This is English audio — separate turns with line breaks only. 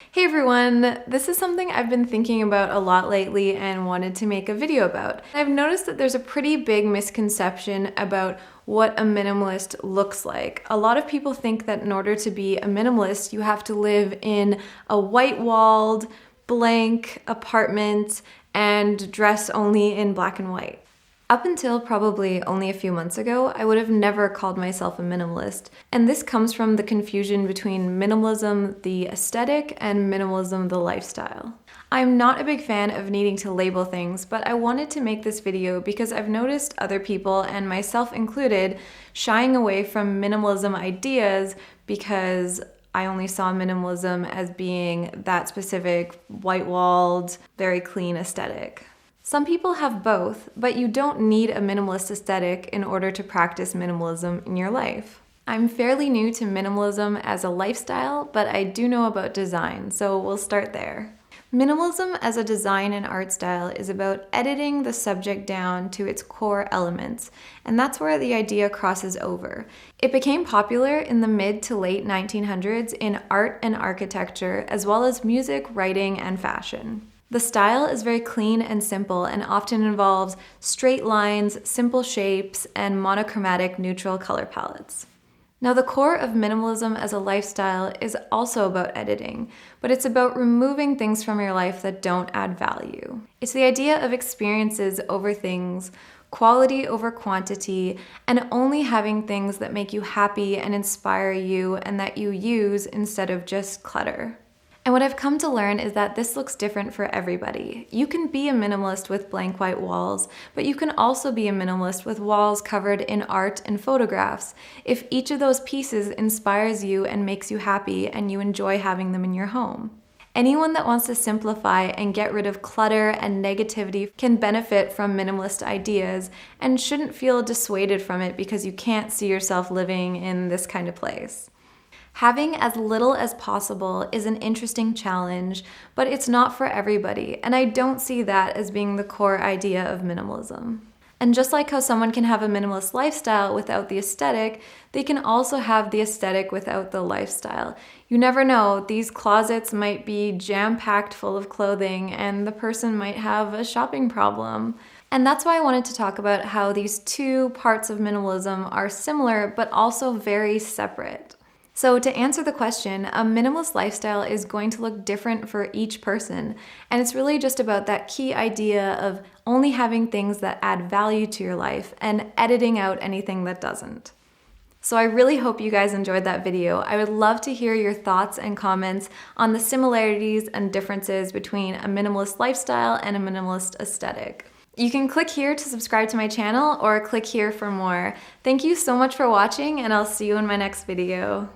Hey everyone! This is something I've been thinking about a lot lately and wanted to make a video about. I've noticed that there's a pretty big misconception about what a minimalist looks like. A lot of people think that in order to be a minimalist, you have to live in a white-walled, blank apartment and dress only in black and white. Up until probably only a few months ago, I would have never called myself a minimalist. And this comes from the confusion between minimalism, the aesthetic, and minimalism, the lifestyle. I'm not a big fan of needing to label things, but I wanted to make this video because I've noticed other people, and myself included, shying away from minimalism ideas because I only saw minimalism as being that specific, white-walled, very clean aesthetic. Some people have both, but you don't need a minimalist aesthetic in order to practice minimalism in your life. I'm fairly new to minimalism as a lifestyle, but I do know about design, so we'll start there. Minimalism as a design and art style is about editing the subject down to its core elements, and that's where the idea crosses over. It became popular in the mid to late 1900s in art and architecture, as well as music, writing, and fashion. The style is very clean and simple and often involves straight lines, simple shapes, and monochromatic neutral color palettes. Now, the core of minimalism as a lifestyle is also about editing, but it's about removing things from your life that don't add value. It's the idea of experiences over things, quality over quantity, and only having things that make you happy and inspire you and that you use instead of just clutter. And what I've come to learn is that this looks different for everybody. You can be a minimalist with blank white walls, but you can also be a minimalist with walls covered in art and photographs, if each of those pieces inspires you and makes you happy and you enjoy having them in your home. Anyone that wants to simplify and get rid of clutter and negativity can benefit from minimalist ideas and shouldn't feel dissuaded from it because you can't see yourself living in this kind of place. Having as little as possible is an interesting challenge, but it's not for everybody, and I don't see that as being the core idea of minimalism. And just like how someone can have a minimalist lifestyle without the aesthetic, they can also have the aesthetic without the lifestyle. You never know, these closets might be jam-packed full of clothing, and the person might have a shopping problem. And that's why I wanted to talk about how these two parts of minimalism are similar, but also very separate. So to answer the question, a minimalist lifestyle is going to look different for each person, and it's really just about that key idea of only having things that add value to your life and editing out anything that doesn't. So I really hope you guys enjoyed that video. I would love to hear your thoughts and comments on the similarities and differences between a minimalist lifestyle and a minimalist aesthetic. You can click here to subscribe to my channel or click here for more. Thank you so much for watching, and I'll see you in my next video.